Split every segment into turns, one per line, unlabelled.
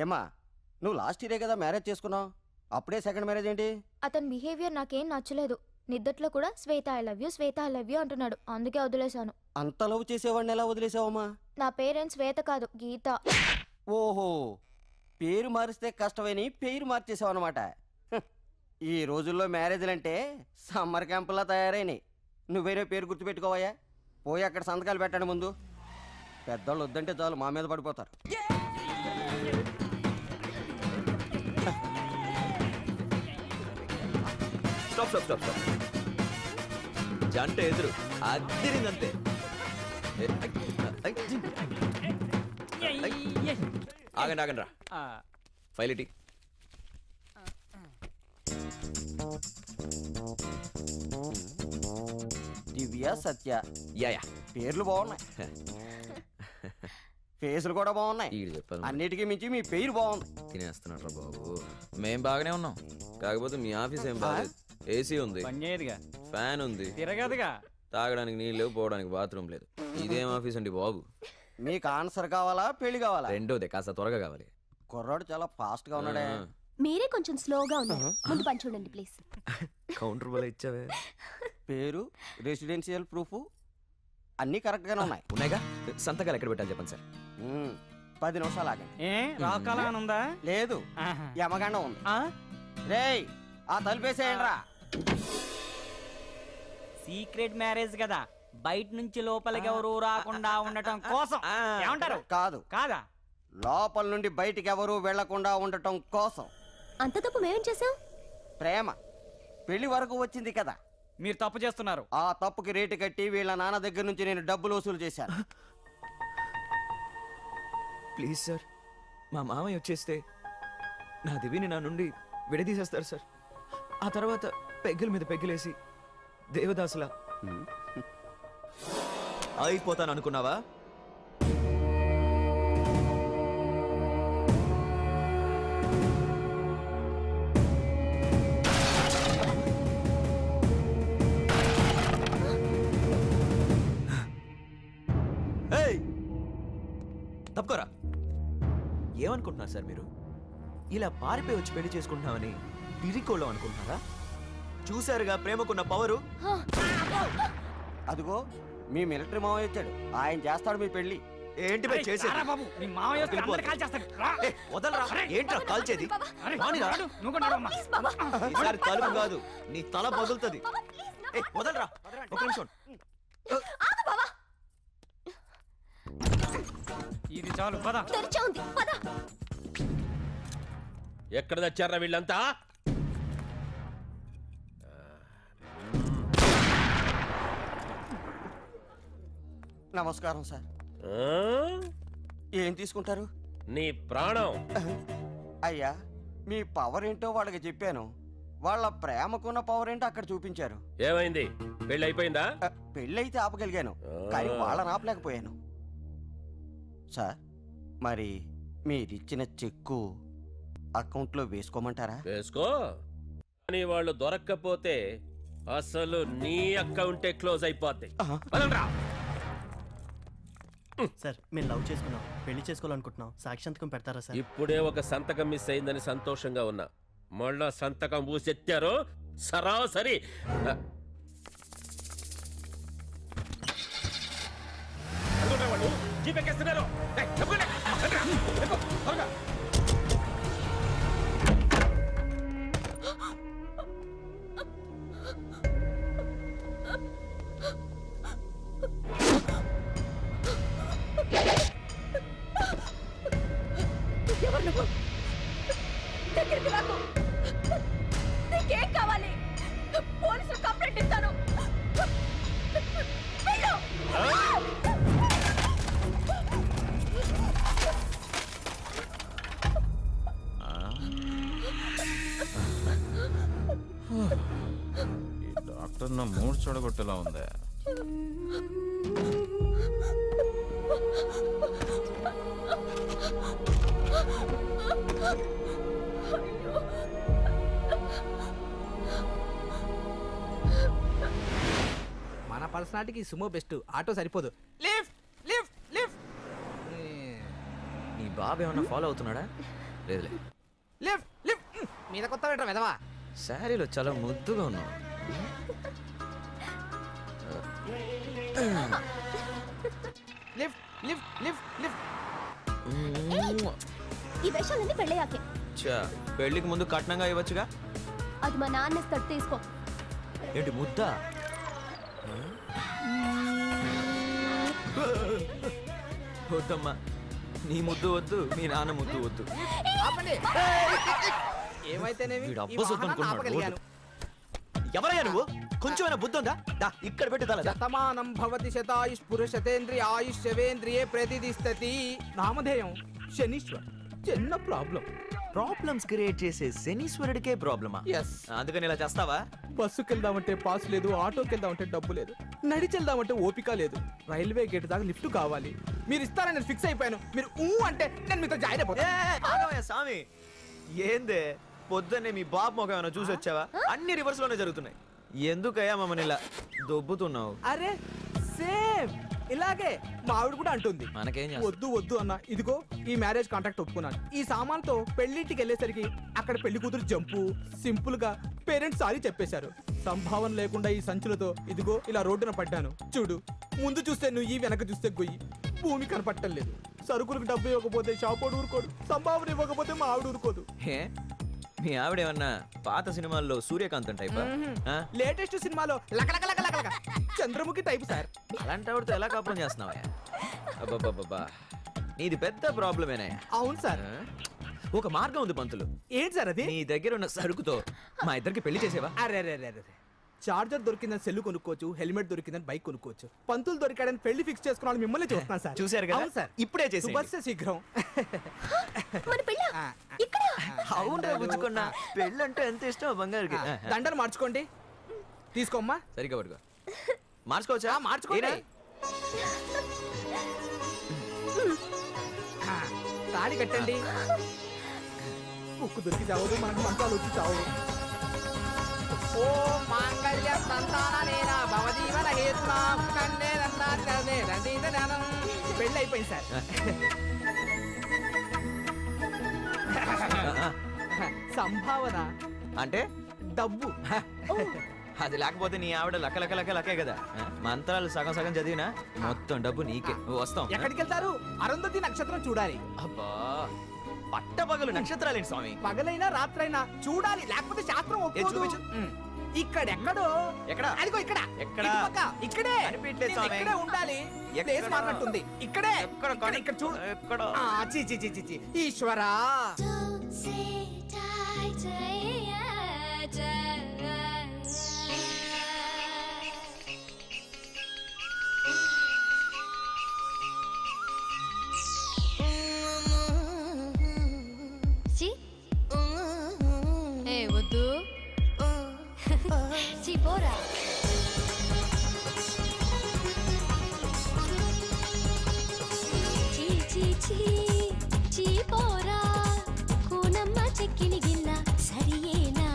ఏమా నువ్వు లాస్ట్ ఇయరే కదా మ్యారేజ్ చేసుకున్నావు, అప్పుడే సెకండ్ మ్యారేజ్ ఏంటి?
అతని బిహేవియర్ నాకేం నచ్చలేదు. నిద్దట్లో కూడా Shweta I love you, Shweta I love you అంటున్నాడు. అందుకే వదిలేశాను.
అంత లవ్ చేసేవాడిని ఎలా వదిలేసావమ్మా?
నా పేరెంట్స్ శ్వేత కాదు, గీత.
ఓహో, పేరు మారిస్తే కష్టమని పేరు మార్చేసావు అనమాట. ఈ రోజుల్లో మ్యారేజ్లంటే సమ్మర్ క్యాంపులా తయారైనాయి. నువ్వు వేరే పేరు గుర్తుపెట్టుకోవయ్యా. పోయి అక్కడ సంతకాలు పెట్టండి ముందు. పెద్దోళ్ళు వద్దంటే చాలు మా మీద పడిపోతారు.
జంట ఎదురు అద్దరిందంతే. ఆగండి ఆగండి రా. ఫైల్ ఇటీ.
దివ్య, సత్య.
యా
పేర్లు బాగున్నాయి, ఫేసులు కూడా బాగున్నాయి.
చెప్పాలి,
అన్నిటికీ మించి మీ పేరు బాగుంది.
తినేస్తున్నట్రా బాబు. మేం బాగానే ఉన్నాం, కాకపోతే మీ ఆఫీస్ ఏం బాగాలేదు. ఏసీ ఉంది, ఫ్యాన్ ఉంది, తాగడానికి నీళ్ళు లేవు, పోవడానికి బాత్రూమ్ లేదు. ఇదేం ఆఫీస్ అండి బాబు?
మీకు ఆన్సర్ కావాలా, పెళ్లి కావాలా?
రెండోదే, కాస్త త్వరగా కావాలి.
కుర్రాడు చాలా ఫాస్ట్ గా ఉన్నాడే.
మీరే కొంచెం స్లోగా ఉన్నారు. ముందు పని చూడండి ప్లీజ్.
కౌంటర్ బల ఇచ్చావే.
పేరు, రెసిడెన్షియల్ ప్రూఫ్ అన్ని కరెక్ట్ గానే ఉన్నాయి.
ఉన్నాయిగా. సంతకాలు ఎక్కడ పెట్టాలి చెప్పండి సార్.
10 నిమిషాలు ఆగండి.
రాకాలం ఉందా?
లేదు, యమగండం ఉంది. రేయ్, ఆ తలుపేసేయండి రా.
సీక్రెట్ మ్యారేజ్ కదా, బయట నుంచి లోపలికి ఎవరు రాకుండా ఉండటం కోసం. ఏమంటారు?
కాదు,
కాదా,
లోపల నుండి బయటికి ఎవరు వెళ్లకుండా ఉండటం కోసం.
అంత తప్పు మేమేం చేసాం?
ప్రేమ పెళ్లి వరకు వచ్చింది కదా.
మీరు తప్పు చేస్తున్నారు.
ఆ తప్పుకి రేటు కట్టి వీళ్ళ నాన్న దగ్గర నుంచి నేను డబ్బులు వసూలు చేశాను.
ప్లీజ్ సార్, మా మామయ్య వచ్చేస్తే నా దివిని నా నుండి విడదీసేస్తారు సార్. ఆ తర్వాత పెగ్గుల మీద పెగ్గులేసి దేవదాసులా అయిపోతాను అనుకున్నావా? తప్పుకోరా. ఏమనుకుంటున్నారు సార్ మీరు? ఇలా పారిపోయి వచ్చి పెళ్లి చేసుకుంటున్నామని పిరికోళ్ళం అనుకుంటున్నారా? చూశారుగా ప్రేమకున్న పవరు.
అదిగో మీ మిలిటరీ మావయ్య వచ్చాడు, ఆయన చేస్తాడు మీ పెళ్లి.
ఏంటి బై చేసేది? వదలరా. ఏంట్రా కాల్చేది? ఈసారి తలుపు కాదు, నీ తల పగులుతుంది. వదలరా. ఒక నిమిషం.
ఇది చాలు, పద.
ఎక్కడ తెచ్చారా వీళ్ళంతా?
నమస్కారం సార్. ఏం తీసుకుంటారు?
నీ ప్రాణం.
అయ్యా, మీ పవర్ ఏంటో వాళ్ళకి చెప్పాను. వాళ్ళ ప్రేమకున్న పవర్ ఏంటో అక్కడ చూపించారు.
ఏమైంది? పెళ్లి అయిపోయిందా?
పెళ్ళైతే ఆపగలిగాను, కానీ వాళ్ళని ఆపలేకపోయాను. సార్, మరి మీరిచ్చిన చెక్కు అకౌంట్లో వేసుకోమంటారా?
వేసుకో, కానీ వాళ్ళు దొరక్కపోతే అసలు నీ అకౌంటే క్లోజ్ అయిపోతాయి.
సార్, మేము లవ్ చేసుకున్నాం, పెళ్లి చేసుకోవాలనుకుంటున్నాం. సాక్షి సంతకం పెడతారా సార్?
ఇప్పుడే ఒక సంతకం మిస్ అయిందని సంతోషంగా ఉన్నా, మళ్ళా సంతకం పూసెత్తారు సరాసరి. జీపెక్కేస్తున్నారు.
ఎవరు నువ్వు? దగ్గరికి రాకు. నీకేం కావాలి? పోలీసులు కంప్లైంట్ ఇస్తాను. వెళ్ళు.
ఈ డాక్టర్ నా మూడు చూడగొట్టేలా ఉందా?
మన పర్సనాలిటీకి సుమో బెస్ట్, ఆటో సరిపోదు. Lift lift lift.
బాబు ఏమన్నా ఫాలో అవుతున్నాడా? లేదులే.
లిఫ్ట్ లిఫ్ట్ మీద కొత్త పెట్టరా వెదవా.
శారీలో చాలా ముద్దుగా ఉన్నావు.
Lift lift lift lift.
ఈ వేషాలన్నీ పెళ్ళయ్యాకే.
చా, పెళ్లికి ముందు కట్నంగా ఇవ్వచ్చుగా.
అది మా నాన్న ఇస్తాడు, తీసుకో.
ఏంటి ముద్ద? వద్దమ్మా, నీ ముద్దు వద్దు, మీ నాన్న ముద్దు వద్దు.
ఆపండి. ఏమైతేనేమి
వీడు
ఈ
అబ్బసు
వాహనాన్ని
అనుకున్నాడు.
ఆపగలిగాను.
ఎవరయ్యా నువ్వు? కొంచెమైనా బుద్ధి ఉందా? దా, ఇక్కడ పెట్టి తల.
శతమానం భవతి శతాయుష్ పురుషతేంద్రియ ఆయుష్ శవేంద్రియే ప్రతిదిష్టతి. నామధేయం శనీశ్వర్. చిన్న ప్రాబ్లం.
ప్రాబ్లమ్స్ క్రియేట్ చేసే శనీశ్వరుడికే ప్రాబ్లమా?
ఎస్.
అందుకని ఇలా చేస్తావా?
బస్సుకి వెళ్దామంటే పాస్ లేదు, ఆటోకి వెళ్దామంటే డబ్బు లేదు, నడిచి వెళ్దామంటే ఓపిక లేదు, రైల్వే గేట్ దాకా లిఫ్ట్ కావాలి. మీరు ఇస్తారని నేను ఫిక్స్ అయిపోయాను. మీరు అంటే నేను మీతో జాయిన్ అయిపోతాను.
స్వామి, ఏందే పొద్దున్నే మీ బాబు మొగ ఏమైనా చూసి వచ్చావా? అన్ని రివర్స్ లోనే జరుగుతున్నాయి. ఎందుకయ్యా మమ్మల్ని ఇలా దొబ్బుతున్నావు?
అరే సేమ్ ఇలాగే మా ఆవిడ కూడా అంటుంది.
మనకేం
వద్దు వద్దు అన్న, ఇదిగో ఈ మ్యారేజ్ కాంట్రాక్ట్ ఒప్పుకున్నాను. ఈ సామాన్తో పెళ్లింటికి వెళ్ళేసరికి అక్కడ పెళ్లి కూతురు జంపు సింపుల్ గా పేరెంట్స్ సారీ చెప్పేశారు. సంభావన లేకుండా ఈ సంచులతో ఇదిగో ఇలా రోడ్డున పడ్డాను. చూడు, ముందు చూస్తే నువ్వు, వెనక చూస్తే గొయ్యి. భూమి కనపట్టం లేదు. సరుకులకు డబ్బు ఇవ్వకపోతే షాపోడు ఊరుకోడు, సంభావన ఇవ్వకపోతే మా ఆవిడ ఊరుకోదు.
మీ ఆవిడ ఏమన్నా పాత సినిమాల్లో సూర్యకాంతం టైప్?
లేటెస్ట్ సినిమాలో లకలకలకలక చంద్రముఖి టైప్ సార్.
అలాంటి ఆవిడతో ఎలా కాపురం చేస్తున్నావా? అబ్బబ్బబ్బా, నీది పెద్ద ప్రాబ్లమేనా?
అవును సార్.
ఒక మార్గం ఉంది పంతులు.
ఏంటి సార్ అది?
నీ దగ్గర ఉన్న సరుకుతో మా ఇద్దరికి పెళ్లి చేసేవా?
అరే చార్జర్ దొరికిందని సెల్ కొనుక్కోవచ్చు, హెల్మెట్ దొరికిందని బైక్ కొనుక్కోవచ్చు. పంతులు దొరికాడని పెళ్లి ఫిక్స్ చేసుకోవాలి. మిమ్మల్ని చూస్తున్నాను సార్.
చూసారు కదా
సార్,
ఇప్పుడే చేసి
శీఘ్రం.
అవును పుచ్చుకున్నా. పెళ్ళంటే ఎంత ఇష్టం బంగారుకి.
దండలు మార్చుకోండి. తీసుకోమ్మా.
సరిగా పడుకో. మార్చుకోవచ్చా?
మార్చుకోండి. తాళి కట్టండి. ఉక్కు దొరికి చావదు, మనకు మంచాలు వచ్చి చావదు. ఓ మాంగళ్య సంతాననేనా భవదీవన హేతునాం కండే రందాని కదే రందీత జ్ఞానం. పెళ్ళి అయిపోయింది సార్. సంభావన
అంటే
డబ్బు.
అది లేకపోతే నీ ఆవిడ లక్క లక్క లక్క లక్కే కదా. మంత్రాలు సగం సగం చదివినా మొత్తం డబ్బు నీకే. వస్తాం.
ఎక్కడికి వెళ్తారు? అరుంధతి నక్షత్రం చూడాలి.
అబ్బా, పట్టపగలు నక్షత్రాలేంటి స్వామి?
పగలైనా రాత్రైనా చూడాలి, లేకపోతే శాస్త్రం ఒప్పుకోదు. ఇక్కడెక్కడో.
ఎక్కడ?
అదిగో ఇక్కడ.
ఎక్కడ?
ఇక్కడే.
అనిపించలేదు స్వామి.
ఇక్కడే ఉండాలి. ప్లేస్ మారినట్టుంది. ఇక్కడే. ఇక్కడ చూడు.
ఎక్కడ?
చీ చీ చీ చీ. ఈశ్వరా.
వద్దు పోరా. పోరా కూనమ్మ చెక్కిలి గిల్ల సరియేనా?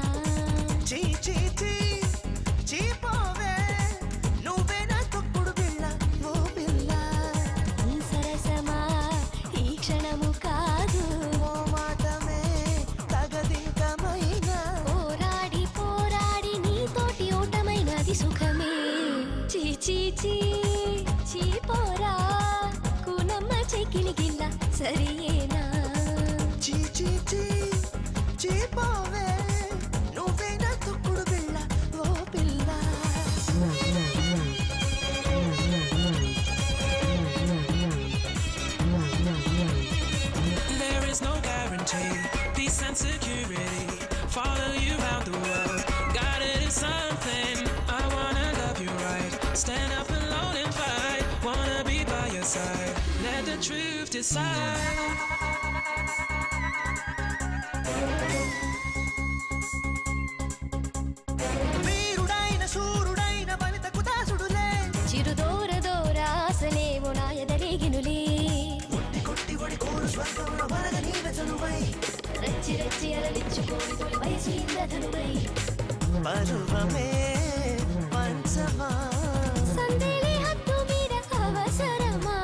పోవే నువ్వే నా తొక్కుడు బిళ్ళ ఓ పిల్ల. సరసమా ఈ క్షణము కాదు, ఓ మాటమే తగదింకమైన. పోరాడి పోరాడి నీతోటి ఓటమైనది సుఖమే. చీ పోరా కూనమ్మ చెక్కిలి గిల్ల సరియేనా? పోవే నువ్వే నా తొక్కుడు బిళ్ళ ఓ పిల్ల.
There is no guarantee, peace and security, follow you around the world, guided in something. I wanna love you right, stand up alone and fight, wanna be by your side, let the truth decide.
వీరుడైన శూరుడైన వనితకు దాసుడులే,
చిరుదూర దూర ఆశలేమో నా ఎదరేగినులే.
కొట్టి కొట్టి ఒడి కోరు స్వర్గంలో వరద నీల చనువై,
రచ్చి రచ్చి అలలించుకోని తొలి వయసు ఇంద్రధనువై.
పరువమే పంచమా
సందేలే హద్దు మీద అవసరమా?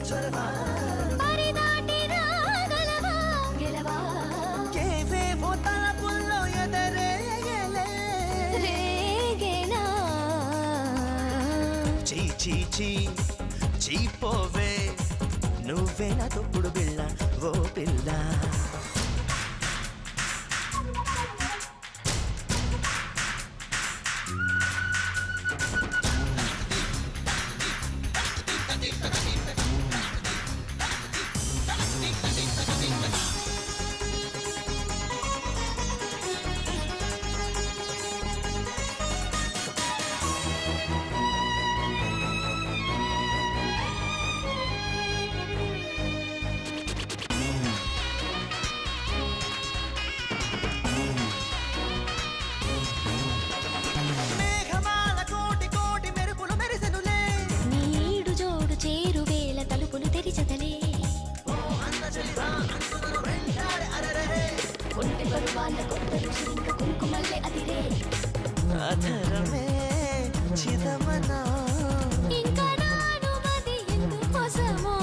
చొరవా కేవేవో తలపుల్లో ఎదరేయలే చీ చీ చీ చీపోవే నువ్వే నా తొప్పుడు పిల్ల ఓ పిల్ల అధరమే చిదమనా ఇంకా నాను మది ఎందు కోసమో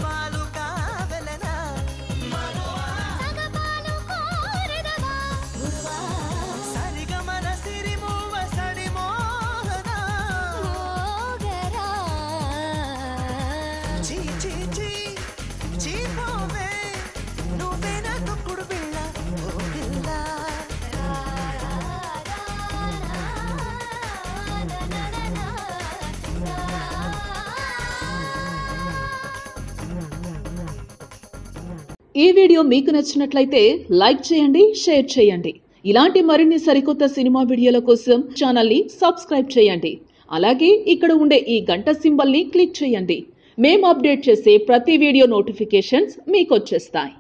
పాలు కావలనా సగపాలు కోరెదవా సరిగమన సిరిమూవ సడిమోహనా మోగరా చీ చీ చీ చీపోవే నువ్వే నా తొక్కుడు పిల్ల ఓ పిల్ల
ఈ వీడియో మీకు నచ్చినట్లయితే లైక్ చేయండి, షేర్ చేయండి. ఇలాంటి మరిన్ని సరికొత్త సినిమా వీడియోల కోసం ఛానల్ని సబ్స్క్రైబ్ చేయండి. అలాగే ఇక్కడ ఉండే ఈ గంట సింబల్ని క్లిక్ చేయండి. మేము అప్డేట్ చేసే ప్రతి వీడియో నోటిఫికేషన్స్ మీకు వచ్చేస్తాయి.